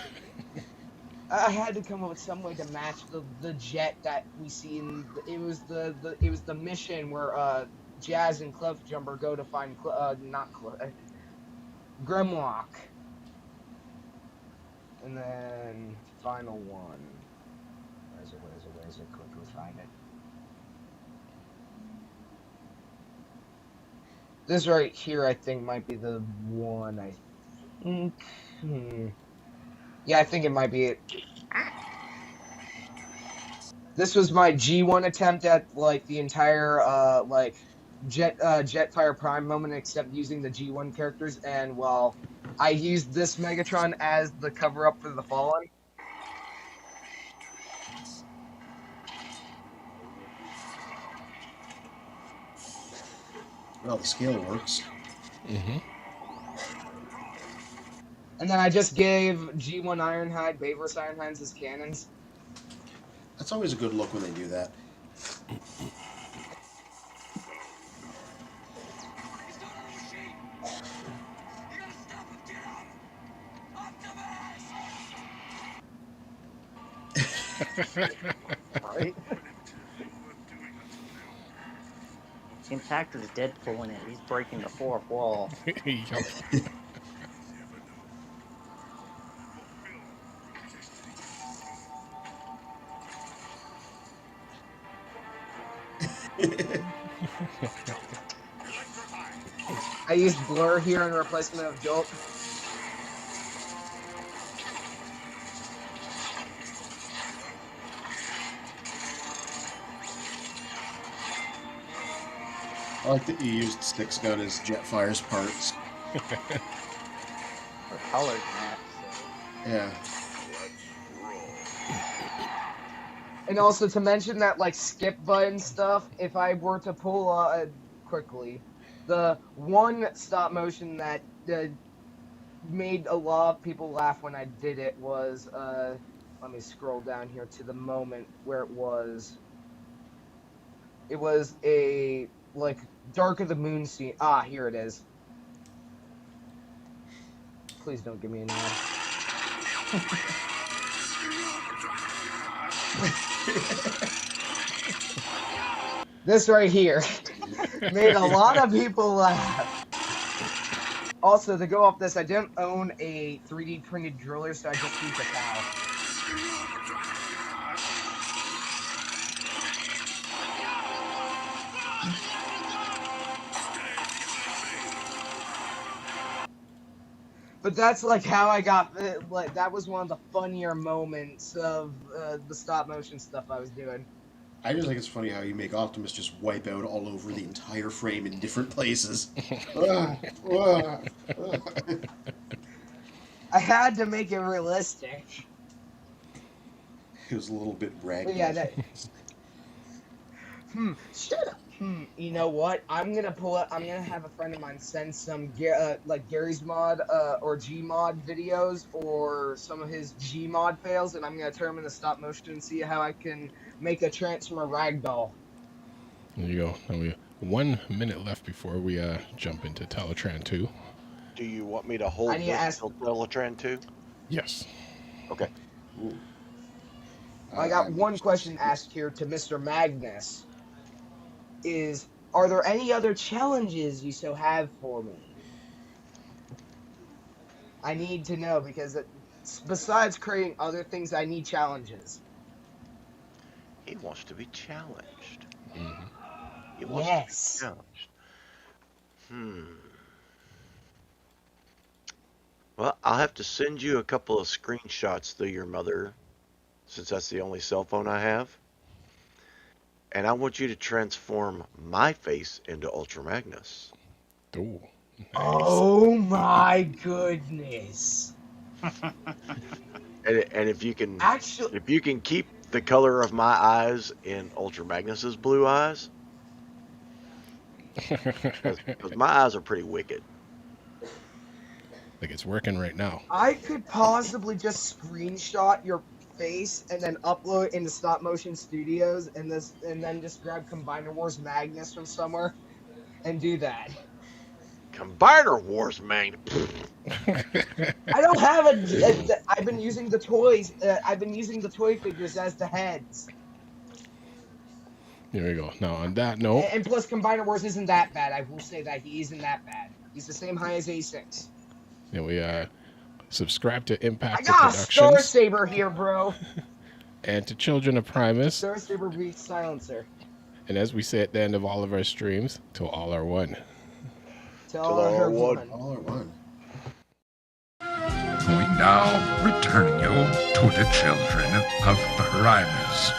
I had to come up with some way to match the jet that we see in. It was the mission where Jazz and Cliff Jumper go to find Grimlock. And then final one. Where is it? Quickly find it. This right here, I think, might be the one. I think. Yeah, I think it might be it. This was my G1 attempt at like the entire like Jetfire Prime moment, except using the G1 characters. And well, I used this Megatron as the cover up for the Fallen. Well, the scale works. Mm-hmm. And then I just gave G1 Ironhide, Bayverse Ironhides as cannons. That's always a good look when they do that. Right? Impactor's Deadpool in it. He's breaking the fourth wall. I used Blur here in replacement of Jolt. I like that you used Stick's gun as Jetfire's parts. Or colored maps. So. Yeah. And also to mention that like skip button stuff, if I were to pull quickly, the one stop motion that made a lot of people laugh when I did it was let me scroll down here to the moment where it was a like Dark of the Moon scene. Ah, here it is. Please don't give me an ad. This right here made a lot of people laugh. Also, to go off this, I didn't own a 3D printed driller, so I just used a cow. But that's like how I got, like, that was one of the funnier moments of the stop motion stuff I was doing. I just think it's funny how you make Optimus just wipe out all over the entire frame in different places. I had to make it realistic. It was a little bit ragged. Yeah, that. Shut up. You know what? I'm gonna have a friend of mine send some like Gary's mod or Gmod videos or some of his Gmod fails, and I'm gonna turn them into stop motion and see how I can make a Transformer ragdoll. There you go. Now we have 1 minute left before we jump into Teletran 2. Do you want me to hold this till Teletran 2? Yes. Okay. I got one question asked here to Mr. Magnus. Are there any other challenges you so have for me? I need to know because besides creating other things, I need challenges. He wants to be challenged. Mm-hmm. He wants to be challenged. Well, I'll have to send you a couple of screenshots through your mother, since that's the only cell phone I have. And I want you to transform my face into Ultra Magnus. Ooh, nice. Oh my goodness! And if you can, if you can keep the color of my eyes in Ultra Magnus's blue eyes, because my eyes are pretty wicked. Like it's working right now. I could possibly just screenshot your face and then upload into Stop Motion Studios and then just grab Combiner Wars Magnus from somewhere and do that. Combiner Wars Magnus. I don't have I've been using the toys. I've been using the toy figures as the heads. There we go. Now, on that note... And plus, Combiner Wars isn't that bad. I will say that he isn't that bad. He's the same high as A6. Yeah, we subscribe to Impact I got Productions. Star Saber here, bro. And to Children of Primus. Star Saber beats Silencer. And as we say at the end of all of our streams, till all are one. Till all are one. All are one. We now return you to the Children of Primus.